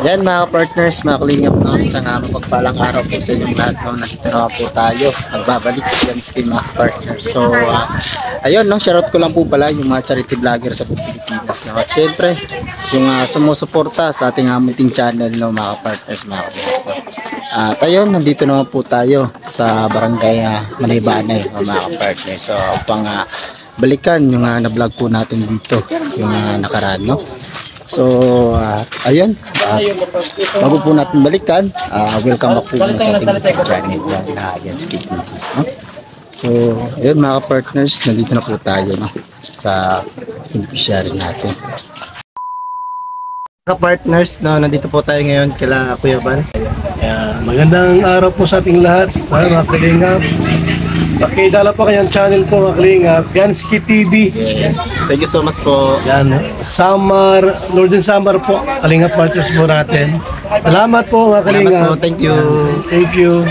Yan mga partners, mga kalingap, no? Isang mapagpalang araw po sa inyong lahat, no? Nandito na po tayo, magbabalik yan skin mga partners. So ayun, no? Shoutout ko lang po pala yung mga charity vlogger sa Pilipinas, no? At syempre yung sumusuporta sa ating munting channel, no, mga partners, mga kalingap, no? At ayun, nandito naman po tayo sa barangay Manaybanay, no, mga partners. So upang balikan yung na-vlog po natin dito yung nakaraan, no? So, ayun, bago po natin balikan, welcome back po sa ating channel na Yanski TV, no? So, ayun mga partners, nandito na po tayo, no, sa beneficiary natin. Mga partners, no, nandito po tayo ngayon kila Kuya Van. Magandang araw po sa ating lahat, mga kalingap. Pakidala po kanyang channel po, mga kalingap, Yanski TV. Yes, thank you so much po. Yan, Summer, Northern Summer po, kalingap partners po natin. Salamat po, mga kalingap. Salamat po, thank you. Thank you.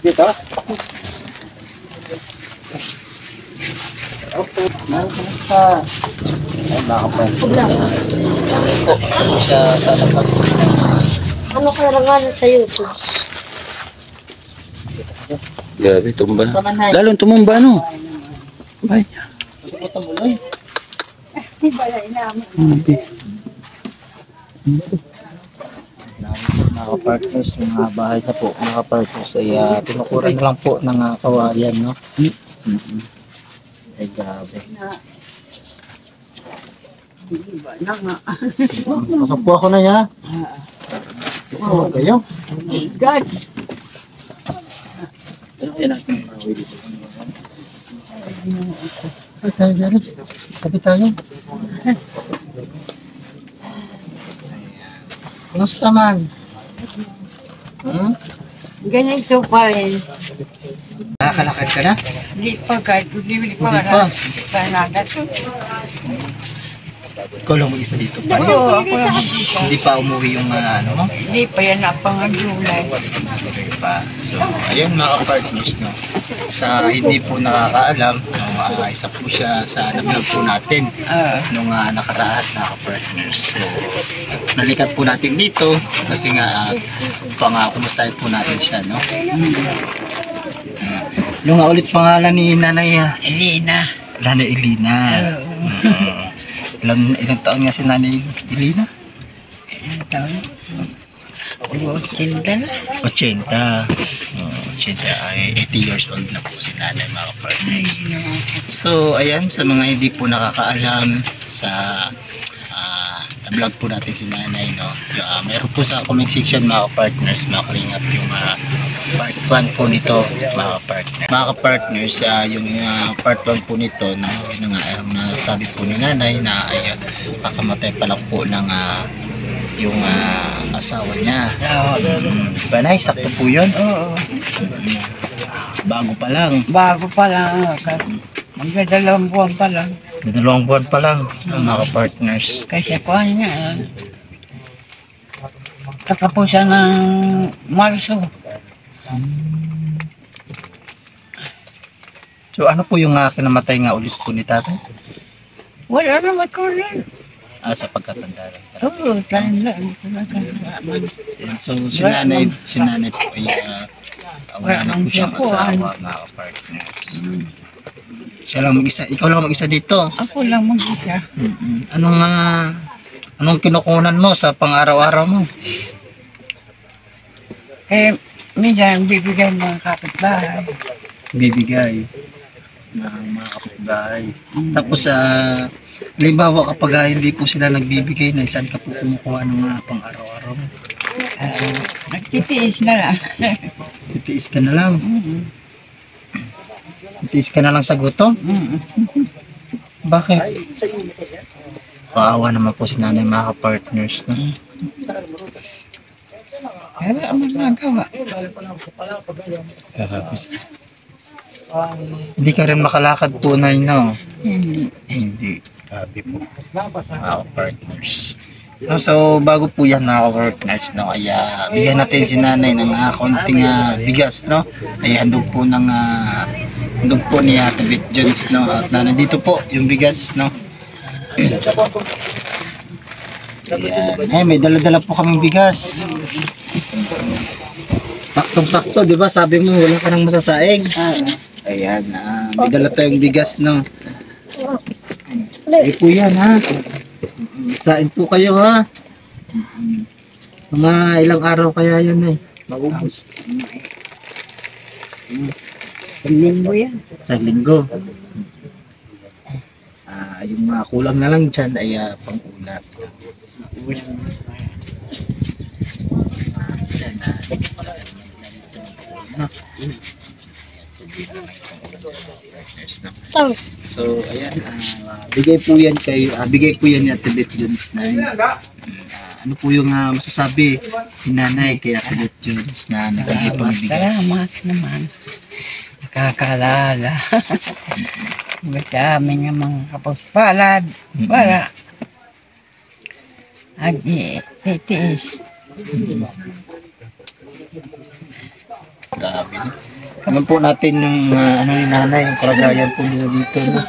Dito? Kamusta? Ay, mga partners. Po, isa po siya sa labag. Ano kaya rangalan sa YouTube? Grabe, tumba. Tamanay. Lalong tumumba, no? Bay niya. Puta mo lang. Mga partners, yung mga bahay na po, mga partners ay tinukuran na lang po ng kawayan, no? Ay, grabe. Pasok po ako na ya. Oo, kayo. God! Ay, tayo dyan. Kapit tayo. Kumusta man? Ganito pa rin. Nakakalakad ka na? Hindi pa kahit hindi pa. Hindi pa. Kanada to. Ikaw lang mag-isa dito pa. Oo, ako lang mag-isa. Hindi pa umuwi yung ano mo? Hindi pa yan napangagulay. Okay pa. So, ayun mga partners, no? Sa hindi po nakakaalam, no, isa po siya sa na-vlog po natin nung nakaraan mga partners. So, nalikat po natin dito kasi nga kumustahin po natin siya, no? Yung ulit pangalan ni Nanay Elena. Nanay Elena. Ilang taon nga si Nanay Elena? Ilang taon? 80 na. 80. 80 ay 80 years old na po si Nanay, mga partners. So, ayan, sa mga hindi po nakakaalam sa vlog po natin si Nanay, no? Mayroon po sa comment section, mga partners, mga kalingap, yung part 1 po nito, mga partners. Mga partners, yung part 1 po nito, no? Yun nga, nasabi po ni Nanay na ay pakamatay pa lang po ng yung asawa niya. Diba, Nay? Sakto po yun? Oo. Bago pa lang. Bago pa lang. Magdadalawang buwan pa lang. Dalawang buwan pa lang, mga partners. Kasi kuha niya. Kakapusan ng Marso. So ano po yung kinamatay nga ulit po ni tatay? Wala naman ko rin. Sa pagkatanda lang. Oo, tayo lang. So si nanay po ay wala na po siyang asawa, mga partners. Siya lang mag-isa, ikaw lang mag-isa dito. Ako lang mag-isa. Anong kinukunan mo sa pang-araw-araw mo? Minsan bibigay ng mga kapitbahay. Bibigay ng mga kapitbahay. Tapos halimbawa kapag hindi po sila nagbibigay, na saan ka po kumukuha ng pang-araw-araw mo? Nagtitiis na lang. Titiis ka na lang. Titiis ka na lang sa gutom? Bakit? Paawa naman po si Nanay, mga partners, no? Wala akong nagawa. Hindi ka rin makalakad tunay, no? Hindi. Hindi. Grabe po. Mga partners. No, so bago po yan mga ka-partners, no, ay bigyan natin si nanay ng konting bigas, no. Ay handog po ni Ate Beth Jones, no. At nandito po yung bigas, no. Ayan. May dala-dala po kaming bigas. Saktong-sakto, di ba? Sabi mo wala ka nang masasaing. Ayan, may dala tayong bigas, no. Sige po yan, ha. Sain po kayo, ha. Mga ilang araw kaya yan, eh. Maubos. Linggo yan. Sa linggo. Yung mga kulang na lang dyan ay pang-ulat. Dyan, So, ayan, bigay po yan ni Ate Beth Jones na ano po yung masasabi ni nanay kay Ate Beth Jones na nagbigay po ng bigas. Salamat naman. Nakakalala. Sa amin ng mga kapuspalad para titiis. Grabe, no? Tingnan po natin yung ni nanay, yung kalagayan po nila dito, no?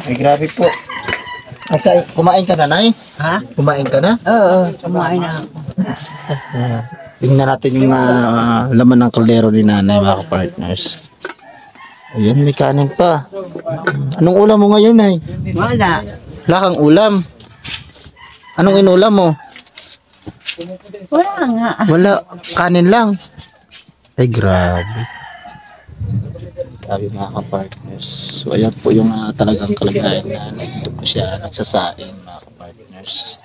Ay, grabe po. Kumain ka na, Nay? Ha? Kumain ka na? Oo, kumain na ako. Tingnan natin yung laman ng kaldero ni nanay, mga partners. Ayan, may kanin pa. Anong ulam mo ngayon, Nay? Wala. Wala kang ulam. Anong inulam mo? Wala nga. Wala. Kanin lang. Ay, grabe. Sabi mga ka-partners. So, ayan po yung talagang kalagayan na nandito po siya nagsasaing, mga ka-partners.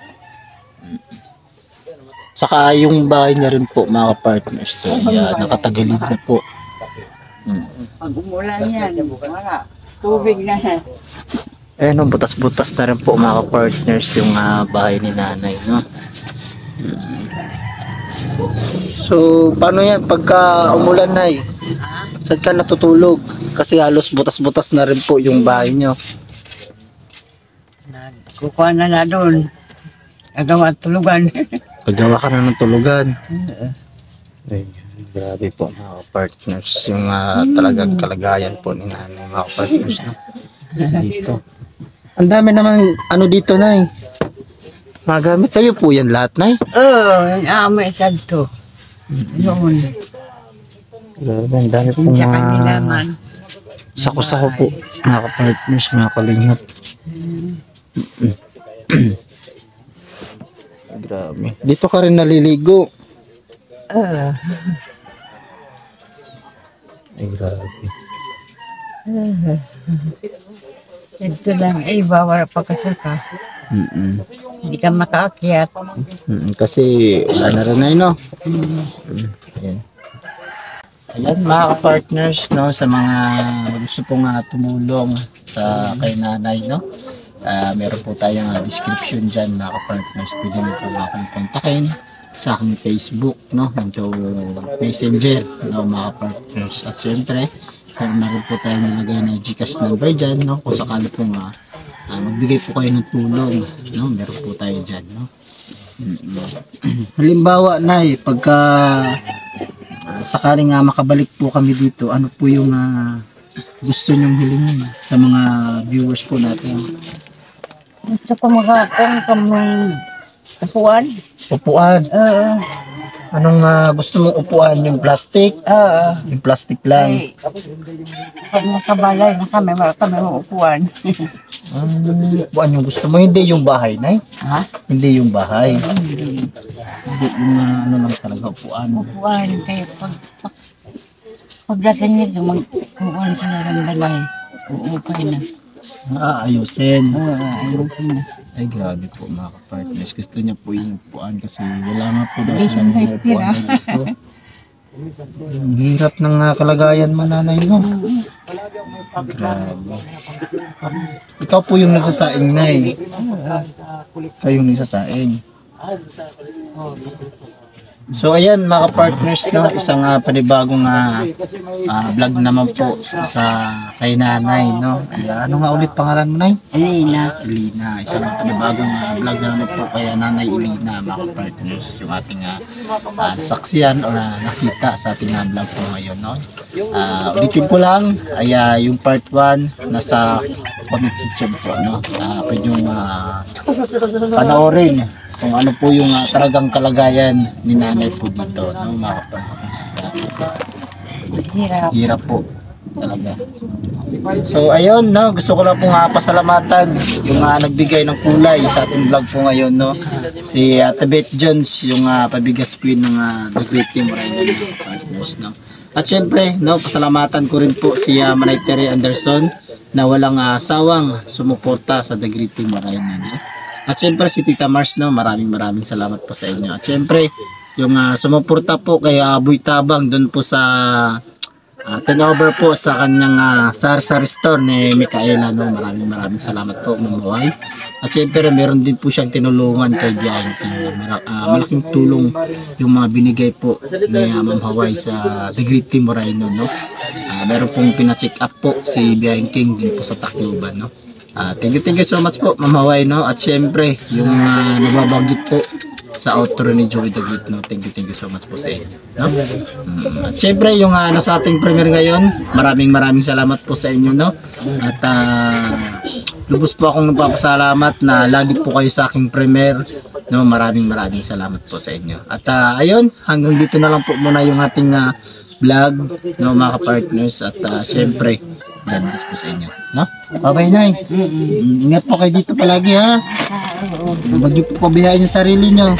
Saka yung bahay niya rin po, mga ka-partners, to, nakatagalid na po. Pag umulan yan, wala. Tubig na yan. No, butas-butas na rin po, mga ka-partners, yung bahay ni nanay, no? So, paano yan? Pagka umulan, Nay, saan ka natutulog? Kasi halos butas-butas na rin po yung bahay nyo. Kukuha na doon. Nagawa at tulugan. Paggawa ka na ng tulugan. Ay, grabe po mga partners. Yung talagang kalagayan po ni nanay, mga partners. No? Dito. Ang dami naman dito, Nay. Mga gamit sa'yo po yan lahat, Nay. Oo, yung amay sad to. Yun. Grabe, ang dami pong Sinsa kanila man. sako-sako po, mga partners, mga kalingap. Grabe. Dito ka rin naliligo. Ay, grabe. Ito lang, bawal pa kasi ka. Hindi ka makaakyat. Kasi wala na rin na no? Ayan. Ayan mga ka-partners, no, sa mga gusto pong tumulong sa kay nanay, no? Meron po tayong description dyan mga ka-partners. Pwede nyo po akong kontakin sa aking Facebook, no? Ito Messenger, no, mga ka-partners. At syempre, meron po tayong nilagay na Gcash number dyan, no? Kung sakali po magbigay po kayo ng tulong, no? Meron po tayo dyan, no? Halimbawa, Nay, pagka sakaling makabalik po kami dito, ano po yung gusto nyong hilingin sa mga viewers po natin? Gusto ko makakong kamang upuan. Upuan. Anong gusto mong upuan? Yung plastic? Yung plastic lang. Ay, pag nakabalay na kami, wala kami upuan. Upuan yung gusto mo? Hindi yung bahay, Nay? Ha? Hindi yung bahay. Hindi yung lang talaga upuan. Upuan, kaya pagdating nito, mag-upuan sila ng balay. Uupay na. Ayusin. Ayusin na. Ay, grabe po mga ka-partners. Gusto niya po yung upuan kasi wala nga po daw silang mga upuan na dito. Ang hirap ng kalagayan mo, nanay mo. Grabe. Ikaw po yung nagsasaing, Nay. Kayo yung nagsasaing. So ayan mga partners, no, isang panibagong vlog naman po sa kay nanay, no. Ano nga ulit pangalan mo, Nay? Elina. Isang panibagong vlog na naman po kay nanay Elina, mga partners, yung ating nasaksiyan o nakita sa ating vlog po ngayon, no. Ulitin ko lang ay yung part 1 nasa comment section po, no. Pwede yung panoorin kung ano po yung talagang kalagayan ni nanay po dito, no, mga partners. Hirap po talaga. So ayun, no, gusto ko lang pong pasalamatan yung nagbigay ng kulay sa ating vlog po ngayon, no, si Ate Beth Jones, yung pabigas queen ng The Great Team Moreno, mga partners, no. At syempre, no, pasalamatan ko rin po si Manay Terry Anderson na walang sawang sumuporta sa The Great Team Moreno, no. At syempre si Tita Mars, no, maraming salamat po sa inyo. At syempre yung sumuporta po kay Boy Tabang doon po sa turnover po sa kanyang sa store ni Micaela, no, maraming salamat po, Mamaway. At syempre meron din po siyang tinulungan kay Biyahin King. Malaking tulong yung mga binigay po ni Mamaway sa The Great Team Moreno, no. Meron pong pina-check up po si Biyahin King din po sa Tacloban, no. Thank you so much po, Mamaway, no. At syempre yung nababanggit po sa outro ni Joey the Great, no. Thank you so much po sa inyo, no. At syempre yung nasa ating premiere ngayon, maraming salamat po sa inyo, no. At lubos po akong nagpapasalamat na lagi po kayo sa aking premiere, no. Maraming salamat po sa inyo. At ayun, hanggang dito na lang po muna yung ating vlog, no, mga partners. At syempre God bless po sa inyo, no. Bye-bye, Nay. Ingat po kayo dito palagi, ha. Huwag niyo po pabihayin yung sarili niyo.